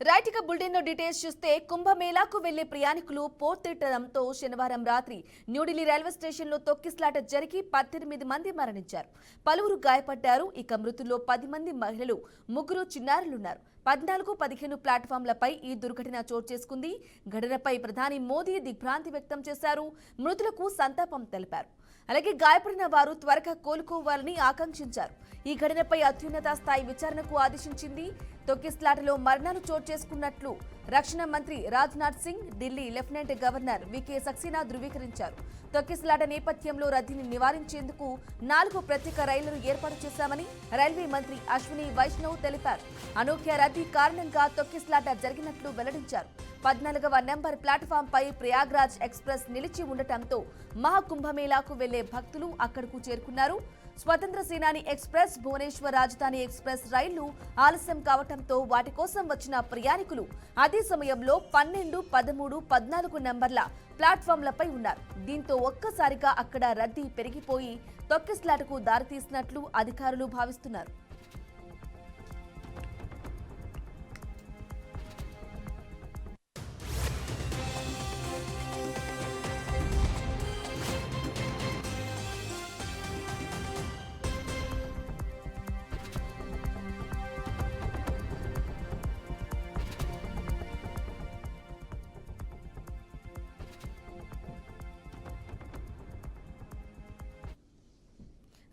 Right ఇక bulletin లో details చూస్తే కుంభమేళాకు వెళ్లే ప్రయాణికులు పోటెత్తడంతో శనివారం రాత్రి న్యూఢిల్లీ రైల్వే స్టేషన్ లో తొక్కిసలాట జరిగి 18 మంది మరణించారు. పలువురు గాయపడ్డారు. ఇక మృతుల్లో 10 మంది మహిళలు, ముగ్గురు చిన్నారులున్నారు. 14-15 ప్లాట్ఫామ్లపై ఈ దుర్ఘటన చోటు చేసుకుంది. ఘటనపై ప్రధాని మోదీ దిగ్భ్రాంతి వ్యక్తం చేశారు. మృతులకు సంతాపం తెలిపారు. అలాగే గాయపడిన వారు త్వరగా కోలుకోవాలని ఆకాంక్షించారు. ఈ ఘటనపై అత్యున్నత స్థాయి విచారణకు ఆదేశించింది. తొక్కిసలాటలో మరణాలు చోటు చేసుకున్నట్లు రక్షణ మంత్రి Rajnath Singh, Delhi lieutenant governor VK Saxena ధృవీకరించారు. తొక్కిసలాట నేపథ్యంలో రద్దీని నివారించేందుకు 4 ప్రత్యేక రైళ్లను ఏర్పాటు చేశామని రైల్వే మంత్రి అశ్విని వైష్ణవ్ తెలిపారు. అనూహ్య రద్దీ కారణంగా తొక్కిసలాట జరిగినట్లు వెల్లడించారు. 14వ నెంబర్ ప్లాట్ఫామ్ పై ప్రయాగ్రాజ్ ఎక్స్ప్రెస్ నిలిచి ఉండటంతో మహాకుంభమేళాకు వెళ్లే భక్తులు అక్కడకు చేరుకున్నారు. స్వతంత్ర సేనాని ఎక్స్ప్రెస్, భువనేశ్వర్ రాజధాని ఎక్స్ప్రెస్ రైళ్లు ఆలస్యం కావడంతో వాటి కోసం వచ్చిన ప్రయాణికులు అదే సమయంలో 12, 13, 14 నంబర్ల ప్లాట్ఫామ్లపై ఉన్నారు. దీంతో ఒక్కసారిగా అక్కడ రద్దీ పెరిగిపోయి తొక్కిసలాటకు దారితీసినట్లు అధికారులు భావిస్తున్నారు.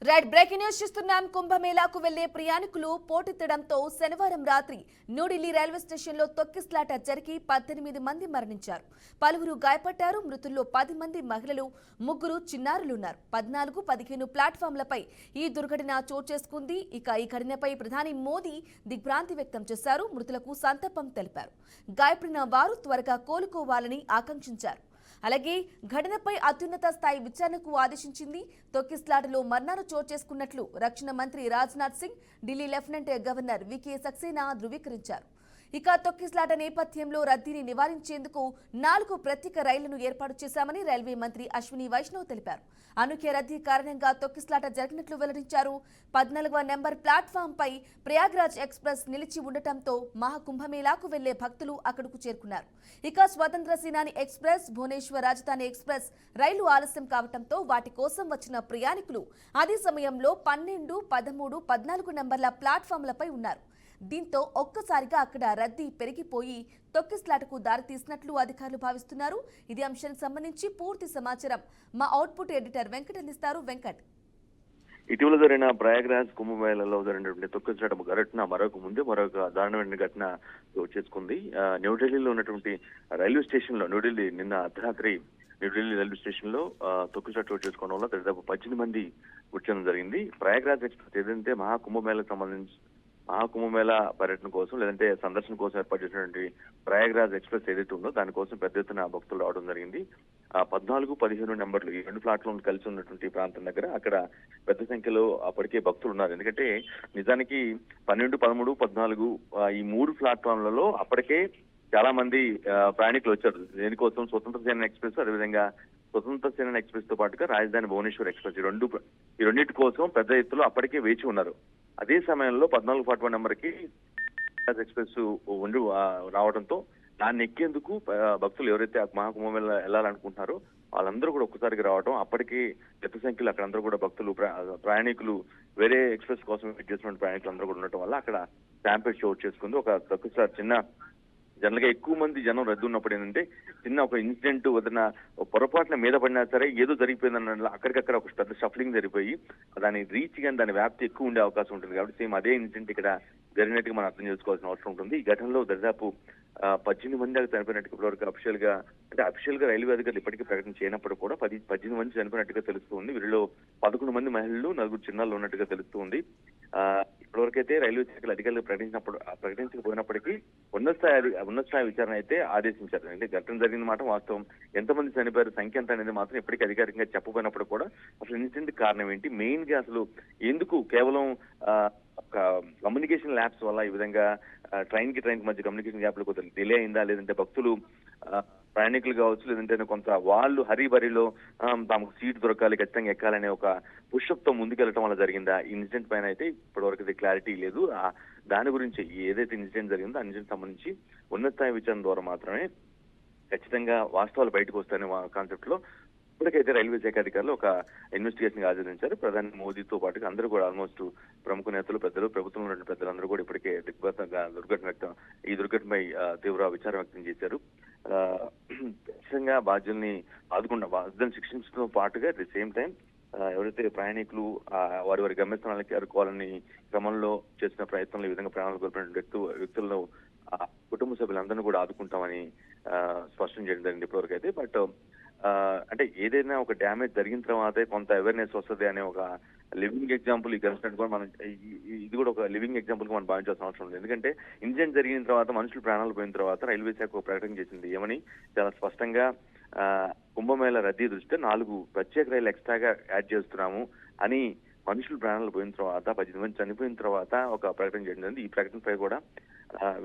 రైట్ బ్రేకింగ్ న్యూస్ చూస్తున్నాం. కుంభమేళాకు వెళ్లే ప్రయాణికులు పోటెత్తడంతో శనివారం రాత్రి న్యూఢిల్లీ రైల్వే స్టేషన్లో తొక్కిసలాట జరిగి 18 మంది మరణించారు. పలువురు గాయపడ్డారు. మృతుల్లో 10 మంది మహిళలు, ముగ్గురు చిన్నారులున్నారు. 14-15 ప్లాట్ఫామ్లపై ఈ దుర్ఘటన చోటు చేసుకుంది. ఇక ఈ ఘటనపై ప్రధాని మోదీ దిగ్భ్రాంతి వ్యక్తం చేశారు. మృతులకు సంతాపం తెలిపారు. గాయపడిన వారు త్వరగా కోలుకోవాలని ఆకాంక్షించారు. అలాగే ఘటనపై అత్యున్నత స్థాయి విచారణకు ఆదేశించింది. తొక్కిసలాటలో మరణాలు చోటు చేసుకున్నట్లు రక్షణ మంత్రి Rajnath Singh, Delhi lieutenant governor VK Saxena ధృవీకరించారు. ఇక తొక్కిసలాట నేపథ్యంలో రద్దీని నివారించేందుకు 4 ప్రత్యేక రైళ్లను ఏర్పాటు చేశామని రైల్వే మంత్రి అశ్విని వైష్ణవ్ తెలిపారు. అనూహ్య రద్దీ కారణంగా తొక్కిసలాట జరిగినట్లు వెల్లడించారు. 14వ నెంబర్ ప్లాట్ఫామ్ పై ప్రయాగ్రాజ్ ఎక్స్ప్రెస్ నిలిచి ఉండటంతో మహాకుంభమేళాకు వెళ్లే భక్తులు అక్కడకు చేరుకున్నారు. ఇక స్వతంత్ర సేనాని ఎక్స్ప్రెస్, భువనేశ్వర్ రాజధాని ఎక్స్ప్రెస్ రైళ్లు ఆలస్యం కావడంతో వాటి కోసం వచ్చిన ప్రయాణికులు అదే సమయంలో 12, 13, 14 నంబర్ల ప్లాట్ఫామ్లపై ఉన్నారు. దీంతో ఒక్కసారిగా అక్కడ రద్దీ పెరిగిపోయి తొక్కిసలాటకు దారితీసినట్లు అధికారులు భావిస్తున్నారు. ఇది అంశానికి సంబంధించి పూర్తి సమాచారం మా అవుట్పుట్ ఎడిటర్ వెంకట్ అందిస్తారు. వెంకట్, ఇటీవల జరిగిన ప్రయాగ్రాజ్ కుంభమేళాలో జరిగినటువంటి తొక్కిసలాట ఘటన మరొక దారుణమైన ఘటన చేసుకుంది. న్యూఢిల్లీలో ఉన్నటువంటి రైల్వే స్టేషన్ లో నిన్న అర్ధరాత్రి న్యూఢిల్లీ రైల్వే స్టేషన్ లో తొక్కిసలాట చోటు చేసుకోవడం వల్ల దాదాపు 18 మంది మృతి జరిగింది. ప్రయాగ్రాజ్ ఎక్స్ప్రెస్ ఏదంటే మహాకుంభమేళ పర్యటన కోసం లేదంటే సందర్శన కోసం ఏర్పాటు చేసినటువంటి ప్రయాగ్రాజ్ ఎక్స్ప్రెస్ ఏదైతే ఉందో దానికోసం పెద్ద ఎత్తున భక్తులు రావడం జరిగింది. 14-15 నెంబర్లు ఈ 2 ప్లాట్ఫామ్ కలిసి ఉన్నటువంటి ప్రాంతం దగ్గర అక్కడ పెద్ద సంఖ్యలో అప్పటికే భక్తులు ఉన్నారు. ఎందుకంటే నిజానికి 12, 13, 14 ఈ 3 ప్లాట్ఫామ్లలో అప్పటికే చాలా మంది ప్రయాణికులు వచ్చారు. దేనికోసం? స్వతంత్ర సేన ఎక్స్ప్రెస్, అదేవిధంగా స్వతంత్ర సేన ఎక్స్ప్రెస్ తో పాటుగా రాజధాని భువనేశ్వర్ ఎక్స్ప్రెస్ ఈ రెండింటి కోసం పెద్ద ఎత్తులో అప్పటికే వేచి ఉన్నారు. అదే సమయంలో 14-41 నెంబర్కి ఎక్స్ప్రెస్ ఉండి రావడంతో దాన్ని ఎక్కేందుకు భక్తులు ఎవరైతే మహాకుంభమేళ వెళ్ళాలనుకుంటున్నారో వాళ్ళందరూ కూడా ఒక్కసారికి రావడం, అప్పటికి పెద్ద సంఖ్యలో అక్కడందరూ కూడా భక్తులు ప్రయాణికులు వేరే ఎక్స్ప్రెస్ కోసం వెయిట్ చేస్తున్న ప్రయాణికులు అందరూ కూడా ఉండటం వల్ల అక్కడ స్టాంపేడ్ చోటు చేసుకుంది. చిన్న జనరల్ గా ఎక్కువ మంది జనం రద్దు ఉన్నప్పుడు ఏంటంటే చిన్న ఒక ఇన్సిడెంట్ వదిన పొరపాటున మీద పడినా సరే ఏదో జరిగిపోయిందన్న అక్కడికక్కడ ఒక పెద్ద షఫ్లింగ్ జరిగిపోయి దాని రీచ్ కానీ దాని వ్యాప్తి ఎక్కువ ఉండే అవకాశం ఉంటుంది. కాబట్టి సేమ్ అదే ఇన్సిడెంట్ ఇక్కడ జరిగినట్టుగా మనం అర్థం చేసుకోవాల్సిన అవసరం ఉంటుంది. ఈ ఘటనలో దాదాపు 18 మంది చనిపోయినట్టుగా ఇప్పటివరకు అఫీషియల్ గా రైల్వే అధికారులు ఇప్పటికీ ప్రకటన చేయనప్పుడు కూడా 18 మంది చనిపోయినట్టుగా తెలుస్తుంది. వీరిలో 11 మంది మహిళలు, 4 చిన్నారులు ఉన్నట్టుగా తెలుస్తుంది. ఇప్పటివరకైతే రైల్వే శాఖల అధికారులు ప్రకటించకపోయినప్పటికీ ఉన్నత స్థాయి విచారణ అయితే ఆదేశించారు. అంటే ఘటన జరిగిన మాట వాస్తవం. ఎంతమంది చనిపోయారు, సంఖ్య ఎంత అనేది మాత్రం ఇప్పటికీ అధికారికంగా చెప్పబోయినప్పుడు కూడా అసలు ఇన్సిడెంట్ కారణం ఏంటి, మెయిన్ గా అసలు ఎందుకు కేవలం కమ్యూనికేషన్ ల్యాబ్స్ వల్ల ఈ విధంగా ట్రైన్ కి మధ్య కమ్యూనికేషన్ గ్యాప్ లో కొంత డిలే అయిందా, లేదంటే భక్తులు ప్రయాణికులు కావచ్చు, లేదంటే కొంత వాళ్ళు హరీబరీలో తమకు సీట్ దొరకాలి, ఖచ్చితంగా ఎక్కాలనే ఒక పుషప్ తో ముందుకెళ్ళటం వల్ల జరిగిందా? ఈ ఇన్సిడెంట్ పైన అయితే ఇప్పటి వరకు క్లారిటీ లేదు. దాని గురించి ఏదైతే ఇన్సిడెంట్ జరిగిందో ఆ ఇన్సిడెంట్ సంబంధించి ఉన్నత స్థాయి విచారణ ద్వారా మాత్రమే ఖచ్చితంగా వాస్తవాలు బయటకు వస్తాయనే కాన్సెప్ట్ లో ఇప్పటికైతే రైల్వే శాఖ అధికారులు ఒక ఇన్వెస్టిగేషన్ ఆచరించారు. ప్రధాని మోదీతో పాటుగా అందరూ కూడా ఆల్మోస్ట్ ప్రముఖ నేతలు, పెద్దలు, ప్రభుత్వంలో ఉన్న పెద్దలందరూ కూడా ఇప్పటికే ఈ దుర్ఘటనపై తీవ్ర విచారం వ్యక్తం చేశారు. ఖచ్చితంగా బాధ్యుల్ని బాధ్యులను శిక్షించడంతో పాటుగా అట్ ది సేమ్ టైం ఎవరైతే ప్రయాణికులు వారి వారి గమ్యస్థానాలకి చేరుకోవాలని క్రమంలో చేసిన ప్రయత్నంలో ఈ విధంగా ప్రాణాలు కోల్పోయిన వ్యక్తులను కుటుంబ సభ్యులందరినీ కూడా ఆదుకుంటామని స్పష్టం చేయడం జరిగింది ఇప్పటివరకు అయితే. బట్ అంటే ఏదైనా ఒక డ్యామేజ్ జరిగిన తర్వాతే కొంత అవేర్నెస్ వస్తుంది అనే ఒక లివింగ్ ఎగ్జాంపుల్ ఈ గెలిచినట్టు కూడా మనం ఇది కూడా ఒక లివింగ్ ఎగ్జాంపుల్ గా మనం భావించాల్సిన అవసరం ఉంది. ఎందుకంటే ఇన్సిడెంట్ జరిగిన తర్వాత మనుషులు ప్రాణాలు పోయిన తర్వాత రైల్వే శాఖ ఒక ప్రకటన చేసింది. ఏమని చాలా స్పష్టంగా కుంభమేళ రద్దీ దృష్ట్యా 4 ప్రత్యేక రైలు ఎక్స్ట్రాగా యాడ్ చేస్తున్నాము అని మనుషులు ప్రాణాలు పోయిన తర్వాత 18 మంది చనిపోయిన తర్వాత ఒక ప్రకటన చేయడం జరిగింది. ఈ ప్రకటనపై కూడా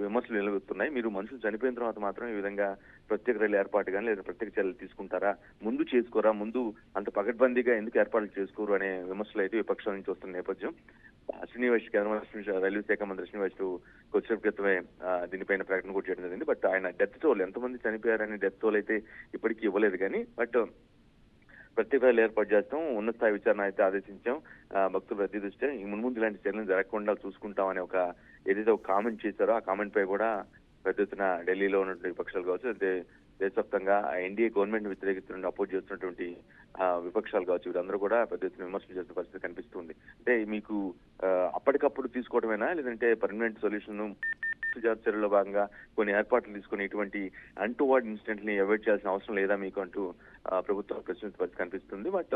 విమర్శలు నిలబెడుతున్నాయి. మీరు మనుషులు చనిపోయిన తర్వాత మాత్రం ఈ విధంగా ప్రత్యేక రైలు ఏర్పాటు కానీ లేదా ప్రత్యేక చర్యలు తీసుకుంటారా, ముందు చేసుకోరా, ముందు అంత పకడ్బందీగా ఎందుకు ఏర్పాట్లు చేసుకోరు అనే విమర్శలు అయితే విపక్షాల నుంచి వస్తున్న నేపథ్యం కేంద్ర రైల్వే శాఖ మంత్రి శ్రీనివాస్ కొద్దిసేపు క్రితమే దీనిపైన ప్రకటన కూడా చేయడం జరిగింది. బట్ ఆయన డెత్ టోల్ ఎంతమంది చనిపోయారని డెత్ టోల్ అయితే ఇప్పటికీ ఇవ్వలేదు. కానీ బట్ ప్రత్యేక రైలు ఏర్పాటు చేస్తాం, ఉన్నత స్థాయి విచారణ అయితే ఆదేశించాం, భక్తుల రద్దీ దృష్ట్యా ఈ ముందు ఇలాంటి చర్యలు జరగకుండా చూసుకుంటామని ఏదైతే ఒక కామెంట్ చేశారో ఆ కామెంట్ పై కూడా పెద్ద ఎత్తున ఢిల్లీలో ఉన్నటువంటి విపక్షాలు కావచ్చు, అంటే దేశవ్యాప్తంగా ఎన్డీఏ గవర్నమెంట్ వ్యతిరేకిస్తున్న అపోజ్ చేస్తున్నటువంటి విపక్షాలు కావచ్చు, వీరందరూ కూడా పెద్ద ఎత్తున విమర్శలు చేస్తున్న పరిస్థితి కనిపిస్తుంది. అంటే మీకు అప్పటికప్పుడు తీసుకోవడమేనా, లేదంటే పర్మనెంట్ సొల్యూషన్ చర్యలో భాగంగా కొన్ని ఏర్పాట్లు తీసుకుని ఇటువంటి అన్టువర్డ్ ఇన్సిడెంట్ ని అవాయిడ్ చేయాల్సిన అవసరం లేదా మీకు అంటూ ప్రభుత్వం ప్రశ్నించే పరిస్థితి కనిపిస్తుంది. బట్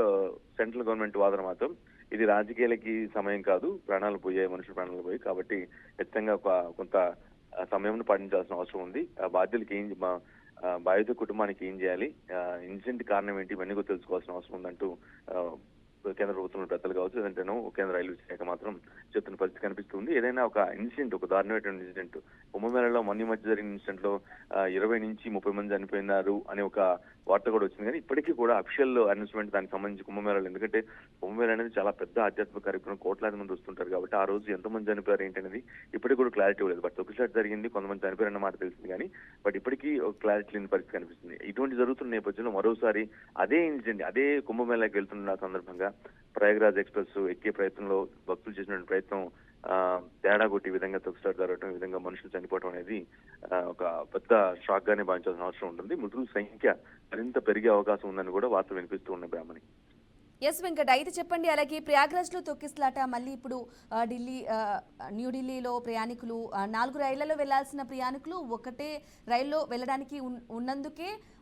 సెంట్రల్ గవర్నమెంట్ వాదన మాత్రం ఇది రాజకీయాలకి సమయం కాదు, ప్రాణాలు పోయాయి, మనుషుల ప్రాణాలు పోయాయి కాబట్టి ఖచ్చితంగా కొంత సమయం పాటించాల్సిన అవసరం ఉంది. బాధిత కుటుంబానికి ఏం చేయాలి, ఇన్సిడెంట్ కారణం ఏంటి, ఇవన్నీ కూడా తెలుసుకోవాల్సిన అవసరం ఉందంటూ కేంద్ర ప్రభుత్వంలో పెద్దలు కావచ్చు, లేదంటేనో కేంద్ర రైల్వే శాఖ మాత్రం చెప్తున్న పరిస్థితి కనిపిస్తుంది. ఏదైనా ఒక ఇన్సిడెంట్, ఒక దారుణమైనటువంటి ఇన్సిడెంట్, కుంభమేళలో మధ్య జరిగిన ఇన్సిడెంట్ లో 20 నుంచి 30 మంది చనిపోయినారు అనే ఒక వార్త కూడా వచ్చింది. కానీ ఇప్పటికీ కూడా అఫిషియల్ అనౌన్స్మెంట్ దానికి సంబంధించి కుంభమేళాలు, ఎందుకంటే కుంభమేళ అనేది చాలా పెద్ద ఆధ్యాత్మిక కార్యక్రమం, కోట్లాది మంది వస్తుంటారు కాబట్టి ఆ రోజు ఎంతమంది చనిపోయారు ఏంటి అనేది ఇప్పటికి కూడా క్లారిటీ లేదు. బట్ ఒకసారి జరిగింది, కొంతమంది చనిపోయారన్న మాట తెలిసింది కానీ బట్ ఇప్పటికీ ఒక క్లారిటీ లేని పరిస్థితి కనిపిస్తుంది. ఇటువంటి జరుగుతున్న నేపథ్యంలో మరోసారి అదే ఇన్సిడెంట్, అదే కుంభమేళకి వెళ్తున్న సందర్భంగా ప్రయాగ్రాజ్ ఎక్స్ప్రెస్ ఎక్కే ప్రయత్నంలో భక్తులు చేసినటువంటి ప్రయత్నం తేడా కొట్టి ఈ విధంగా తొక్కిసారి జరగడం, ఈ విధంగా మనుషులు చనిపోవడం అనేది ఒక పెద్ద షాక్ గానే భావించాల్సిన అవసరం ఉంటుంది. మృతుల సంఖ్య మరింత పెరిగే అవకాశం ఉందని కూడా వార్తలు వినిపిస్తూ ఉన్నాయి బ్రాహ్మణి. ఎస్ వెంకట్, అయితే చెప్పండి, అలాగే ప్రయాగ్రాజ్లో తొక్కిసలాట మళ్ళీ ఇప్పుడు న్యూఢిల్లీలో ప్రయాణికులు 4 రైళ్లలో వెళ్లాల్సిన ప్రయాణికులు ఒకటే రైల్లో వెళ్ళడానికి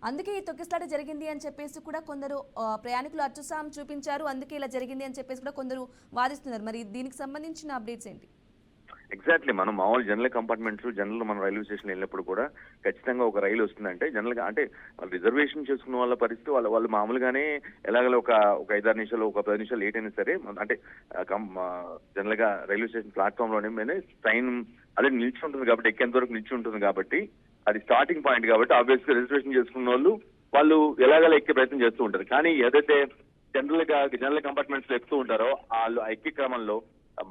అందుకే ఈ తొక్కిసలాట జరిగింది అని చెప్పేసి కూడా కొందరు ప్రయాణికులు అత్యుత్సాహం చూపించారు, అందుకే ఇలా జరిగింది అని చెప్పేసి కూడా కొందరు వాదిస్తున్నారు. మరి దీనికి సంబంధించిన అప్డేట్స్ ఏంటి? ఎగ్జాక్ట్లీ, మనం మామూలు జనరల్ కంపార్ట్మెంట్స్ జనరల్ మనం రైల్వే స్టేషన్ వెళ్ళినప్పుడు కూడా ఖచ్చితంగా ఒక రైలు వస్తుందంటే జనరల్ గా అంటే రిజర్వేషన్ చేసుకున్న వాళ్ళ పరిస్థితి వాళ్ళు మామూలుగానే ఎలాగలో ఒక 5-6 నిమిషాలు, ఒక 10 నిమిషాలు లేట్ అయినా సరే అంటే జనరల్ గా రైల్వే స్టేషన్ ప్లాట్ఫామ్ లోనే ట్రైన్ అదే నిలిచి ఉంటుంది కాబట్టి, ఎక్కేంత వరకు నిలిచి ఉంటుంది కాబట్టి అది స్టార్టింగ్ పాయింట్ కాబట్టి ఆబ్వియస్ గా రిజర్వేషన్ చేసుకున్న వాళ్ళు ఎలాగలా ఎక్కే ప్రయత్నం చేస్తూ ఉంటారు. కానీ ఏదైతే జనరల్ కంపార్ట్మెంట్స్ లో ఎక్కుతూ ఉంటారో వాళ్ళు ఎక్కే క్రమంలో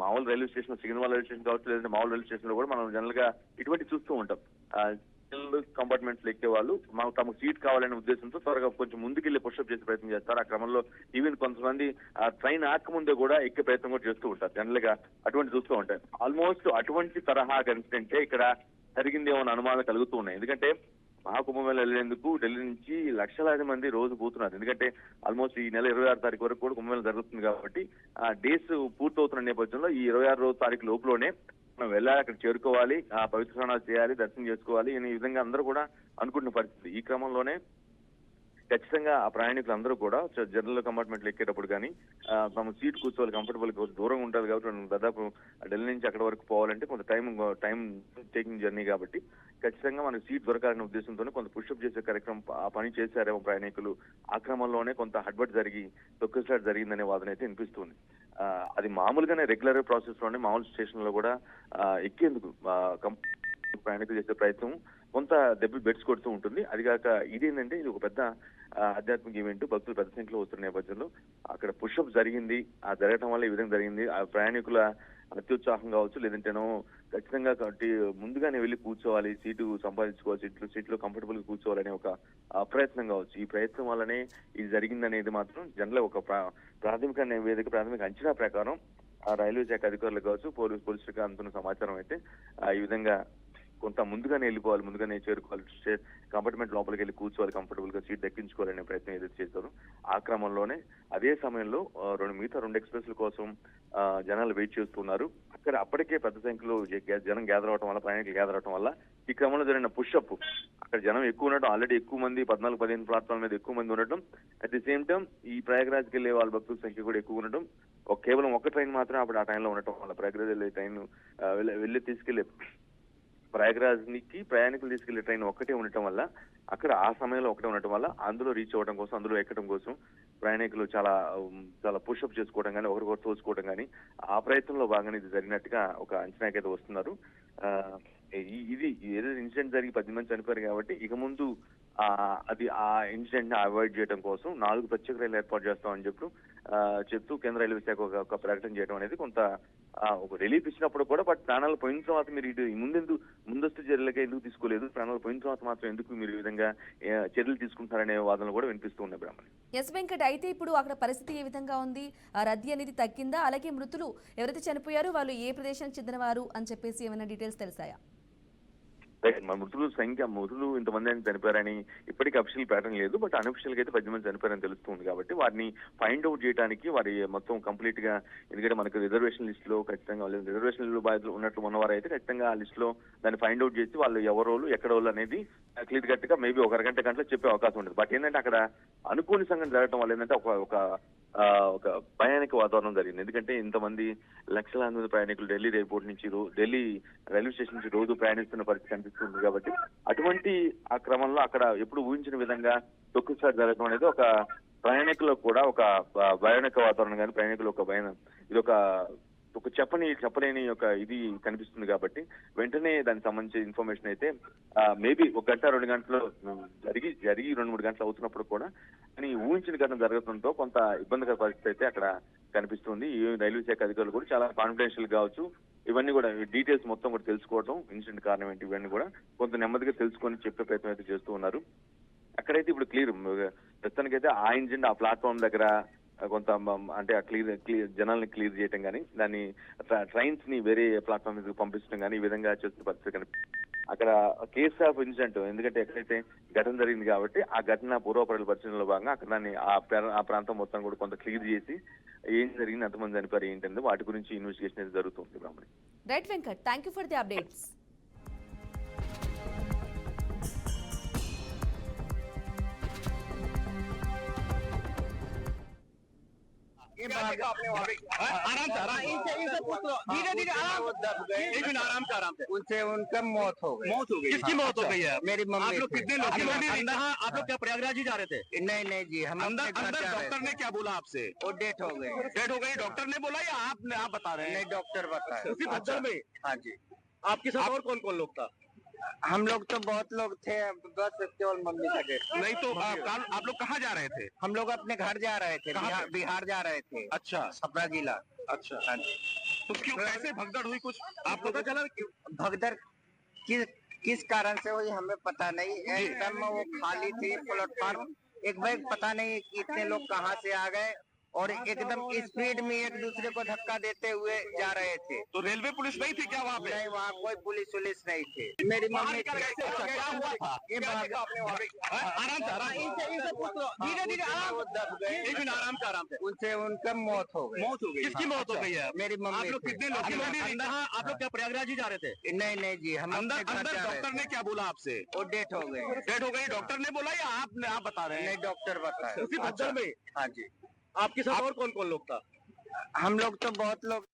మామూలు railway station, signal railway station కావచ్చు, లేదంటే మామూలు రైల్వే స్టేషన్ లో కూడా మనం జనరల్ గా ఇటువంటి చూస్తూ ఉంటాం. జనరల్ కంపార్ట్మెంట్స్ లో ఎక్కే వాళ్ళు తమకు సీట్ కావాలనే ఉద్దేశంతో త్వరగా కొంచెం ముందుకెళ్లి పుషప్ చేసే ప్రయత్నం చేస్తారు. ఆ క్రమంలో ఈవెన్ కొంతమంది ట్రైన్ ఆకముందే కూడా ఎక్కే ప్రయత్నం కూడా చేస్తూ ఉంటారు. జనరల్ గా అటువంటి చూస్తూ ఉంటాయి. ఆల్మోస్ట్ అటువంటి తరహా ఇన్సిడెంటే ఇక్కడ జరిగిందేమో అనుమానాలు కలుగుతూ ఉన్నాయి. ఎందుకంటే మహాకుంభమేళ వెళ్లేందుకు ఢిల్లీ నుంచి లక్షలాది మంది రోజు పోతున్నారు. ఎందుకంటే ఆల్మోస్ట్ ఈ నెల 26 తారీఖు వరకు కూడా కుంభమేళ జరుగుతుంది కాబట్టి ఆ డేస్ పూర్తవుతున్న నేపథ్యంలో ఈ 26 తారీఖు లోపులోనే మనం వెళ్ళాలి, అక్కడ చేరుకోవాలి, ఆ పవిత్ర స్నానాలు చేయాలి, దర్శనం చేసుకోవాలి అనే విధంగా అందరూ కూడా అనుకుంటున్న పరిస్థితి. ఈ క్రమంలోనే ఖచ్చితంగా ఆ ప్రయాణికులందరూ కూడా జనరల్ కంపార్ట్మెంట్ లో ఎక్కేటప్పుడు కానీ తమ సీట్ కూర్చోవాలి, కంఫర్టబుల్ దూరంగా ఉంటుంది కాబట్టి దాదాపు ఢిల్లీ నుంచి అక్కడ వరకు పోవాలంటే కొంత టైం టేకింగ్ జర్నీ కాబట్టి ఖచ్చితంగా మనకు సీట్ దొరకాలనే ఉద్దేశంతోనే కొంత పుషప్ చేసే కార్యక్రమం ఆ పని చేశారేమో ప్రయాణికులు. ఆ క్రమంలోనే కొంత హడ్బట్ తొక్కిసలాట జరిగిందనే వాదన అయితే వినిపిస్తుంది. అది మామూలుగానే రెగ్యులర్ ప్రాసెస్ లోనే మామూలు స్టేషన్ లో కూడా ఎక్కేందుకు ప్రయాణికులు చేసే ప్రయత్నం కొంత దెబ్బలు బెడ్స్ కొడుతూ ఉంటుంది. అది కాక ఇదేంటంటే ఇది ఒక పెద్ద ఆధ్యాత్మిక ఈవెంట్, భక్తులు పెద్ద సంఖ్యలో వస్తున్న నేపథ్యంలో అక్కడ పుషప్ జరిగింది, ఆ జరగటం వల్ల ఈ విధంగా జరిగింది. ఆ ప్రయాణికుల అత్యుత్సాహం కావచ్చు, లేదంటేనో ఖచ్చితంగా కాబట్టి ముందుగానే వెళ్ళి కూర్చోవాలి, సీటు సంపాదించుకోవాలి, సీట్లో కంఫర్టబుల్ గా కూర్చోవాలనే ఒక ప్రయత్నం కావచ్చు. ఈ ప్రయత్నం వల్లనే ఇది జరిగిందనేది మాత్రం జనరల్ ఒక ప్రాథమిక నివేదిక, ప్రాథమిక అంచనా ప్రకారం ఆ రైల్వే శాఖ అధికారులు కావచ్చు, పోలీసులకు అందుతున్న సమాచారం అయితే ఈ విధంగా కొంత ముందుగానే వెళ్ళిపోవాలి, ముందుగానే చేరుకోవాలి, కంపార్ట్మెంట్ లోపలికి వెళ్ళి కూర్చోవాలి, కంఫర్టబుల్ గా సీట్ దక్కించుకోవాలనే ప్రయత్నం ఏదైతే చేశారో ఆ క్రమంలోనే అదే సమయంలో మిగతా 2 ఎక్స్ప్రెస్ల కోసం జనాలు వెయిట్ చేస్తున్నారు. అక్కడ అప్పటికే పెద్ద సంఖ్యలో జనం గ్యాదర్ అవడం వల్ల, ప్రయాణికులు గ్యాదర్ అవడం వల్ల ఈ క్రమంలో జరిగిన పుషప్ అక్కడ జనం ఎక్కువ ఉండటం, ఆల్రెడీ ఎక్కువ మంది 14-15 ప్లాట్ఫామ్ మీద ఎక్కువ మంది ఉండటం, అట్ ది సేమ్ టైం ఈ ప్రయాగరాజ్కి వెళ్ళే వాళ్ళ భక్తుల సంఖ్య కూడా ఎక్కువ ఉండటం, కేవలం ఒక ట్రైన్ మాత్రమే అప్పుడు ఆ టైంలో ఉండటం వల్ల ప్రయాగరాజ్ వెళ్ళే ట్రైన్ వెళ్ళి తీసుకెళ్లే ప్రయాగరాజ్ కి ప్రయాణికులు తీసుకెళ్లే ట్రైన్ ఒక్కటే ఉండటం వల్ల అక్కడ ఆ సమయంలో ఒకటే ఉండటం వల్ల అందులో రీచ్ అవ్వడం కోసం, అందులో ఎక్కడం కోసం ప్రయాణికులు చాలా పుషప్ చేసుకోవడం కానీ, ఒకరికొకరు తోసుకోవడం కానీ ఆ ప్రయత్నంలో భాగంగా ఇది జరిగినట్టుగా ఒక అంచనాకైతే వస్తున్నారు. ఇది ఏదైతే ఇన్సిడెంట్ జరిగి 10 మంది చనిపోయారు కాబట్టి ఇక ముందు అది ఆ ఇన్సిడెంట్ ని అవాయిడ్ చేయడం కోసం 4 ప్రత్యేక రైలు ఏర్పాటు చేస్తామని చెప్తూ కేంద్ర రైల్వే శాఖ ఒక ప్రకటన చేయడం అనేది కొంత ఒక రిలీఫ్ ఇచ్చినప్పుడు కూడా, బట్ ప్రాణాలు పోయిన తర్వాత మీరు ఇటు ముందస్తు చర్యలకే ఎందుకు తీసుకోలేదు, ప్రాణాలు పోయిన తర్వాత మాత్రం ఎందుకు మీరు ఈ విధంగా చర్యలు తీసుకుంటారనే వాదనలు కూడా వినిపిస్తూ ఉన్నాయి బ్రాహ్మణి. ఎస్ వెంకట్, అయితే ఇప్పుడు అక్కడ పరిస్థితి ఏ విధంగా ఉంది? ఆ రద్దీ అనేది తగ్గిందా? అలాగే మృతులు ఎవరైతే చనిపోయారో వాళ్ళు ఏ ప్రదేశానికి చెందినవారు అని చెప్పేసి ఏమైనా డీటెయిల్స్ తెలిసాయా? మృతులు ఇంతమంది అని చనిపోయారని ఇప్పటికీ అఫీషియల్ ప్యాటర్న్ లేదు, బట్ అన్అఫీషియల్ గా అయితే 10 మంది చనిపోయారని తెలుస్తుంది. కాబట్టి వారిని ఫైండ్ అవుట్ చేయడానికి వారి మొత్తం కంప్లీట్ గా, ఎందుకంటే మనకు రిజర్వేషన్ లిస్ట్ లో ఖచ్చితంగా రిజర్వేషన్ బాధ్యతలు ఉన్నట్లు ఉన్నవారు అయితే ఖచ్చితంగా ఆ లిస్ట్ లో దాన్ని ఫైండ్ అవుట్ చేసి వాళ్ళు ఎవరోళ్ళు ఎక్కడ వాళ్ళు అనేది క్లియర్ కట్ గా మేబీ ఒక అరగంట గంటలో చెప్పే అవకాశం ఉంటుంది. బట్ ఏంటంటే అక్కడ అనుకోని సంఘటన జరగడం వల్ల ఏంటంటే ఒక భయానక వాతావరణం జరిగింది. ఎందుకంటే ఇంతమంది లక్షలాది మంది ప్రయాణికులు ఢిల్లీ ఎయిర్పోర్ట్ నుంచి, ఢిల్లీ రైల్వే స్టేషన్ నుంచి రోజు ప్రయాణిస్తున్న పరిస్థితి కనిపిస్తుంది. కాబట్టి అటువంటి ఆ క్రమంలో అక్కడ ఎప్పుడు ఊహించిన విధంగా తొక్కుసారి జరగడం అనేది ఒక ప్రయాణికులకు కూడా ఒక భయానక వాతావరణం కానీ, ప్రయాణికులు ఒక భయం, ఇది ఒక చెప్పలేని ఒక ఇది కనిపిస్తుంది. కాబట్టి వెంటనే దానికి సంబంధించిన ఇన్ఫర్మేషన్ అయితే మేబీ 1 గంట 2 గంటలు జరిగి 2-3 గంటలు అవుతున్నప్పుడు కూడా కానీ ఊహించిన ఘటన జరగడంతో కొంత ఇబ్బందికర పరిస్థితి అయితే అక్కడ కనిపిస్తుంది. ఈ రైల్వే శాఖ అధికారులు కూడా చాలా కాన్ఫిడెన్షియల్ కావచ్చు, ఇవన్నీ కూడా డీటెయిల్స్ మొత్తం కూడా తెలుసుకోవడం, ఇన్సిడెంట్ కారణం ఏంటి, ఇవన్నీ కూడా కొంత నెమ్మదిగా తెలుసుకొని చెప్పే ప్రయత్నం అయితే చేస్తూ ఉన్నారు. అక్కడైతే ఇప్పుడు క్లియర్, ప్రస్తుతానికైతే ఆ ఇన్సిడెంట్ ఆ ప్లాట్ఫామ్ దగ్గర కొంత అంటే జనాల్ని క్లియర్ చేయటం కానీ, దాన్ని ట్రైన్స్ ని వేరే ప్లాట్ఫామ్ మీద పంపించడం కానీ ఈ విధంగా చేస్తున్న పరిస్థితి కనిపిస్తుంది. అక్కడ కేస్ ఆఫ్ ఇన్సిడెంట్, ఎందుకంటే ఎక్కడైతే ఘటన జరిగింది కాబట్టి ఆ ఘటన పూర్వపరాల పరిశీలనలో భాగంగా అక్కడ దాన్ని ఆ ప్రాంతం మొత్తం కూడా కొంత క్లియర్ చేసి ఏం జరిగింది, ఎంతమంది చనిపోయారు ఏంటంటే వాటి గురించి ఇన్వెస్టిగేషన్ అయితే జరుగుతుంది Brahmani. Right Venkat, thank you for the updates. आराम से इनसे पूछ लो, धीरे आराम से उनसे उनका मौत हो गई। किसकी मौत हो गई है? मेरी मम्मी। आप लोग कितने लोग? आप लोग क्या प्रयागराज ही जा रहे थे? नहीं जी, हम अंदर डॉक्टर ने क्या बोला आपसे? वो डेथ हो गई। डॉक्टर ने बोला या आप बता रहे हैं? नहीं, डॉक्टर बताया। उसी भगदड़ में? हाँ जी। आपके साथ और कौन कौन लोग था? हम लोग तो बहुत लोग थे, बस केवल मम्मी थे। नहीं तो आप लोग कहाँ जा रहे थे? हम लोग अपने घर जा रहे थे, बिहार जा रहे थे। अच्छा, सपना जिला। अच्छा, तो क्यों कैसे भगदड़ हुई, कुछ आपको पता चला? भगदड़ किस कारण से हुई हमें पता नहीं। एकदम वो खाली थी प्लेटफार्म, एक बैग पता नहीं कितने लोग कहाँ से आ गए और एकदम स्पीड में एक दूसरे को धक्का देते हुए जा रहे थे। तो रेलवे पुलिस नहीं थी क्या वहाँ पे? नहीं, वहाँ कोई पुलिस नहीं थी। मेरी मम्मी क्या हुआ था? आराम से इनसे पूछ लो, धीरे आराम से उनसे उनका मौत हो गई। किसकी मौत हो गई है? मेरी मम्मी। आप लोग कितने लोग? आप लोग क्या प्रयागराज ही जा रहे थे? नहीं जी, हम अंदर डॉक्टर ने क्या बोला आपसे? वो डेथ हो गई। डॉक्टर ने बोला या आप बता रहे हैं? नहीं, डॉक्टर बताया। उसी भगदड़ में? हाँ जी। आपके साथ और कौन कौन लोग था? हम लोग तो बहुत लोग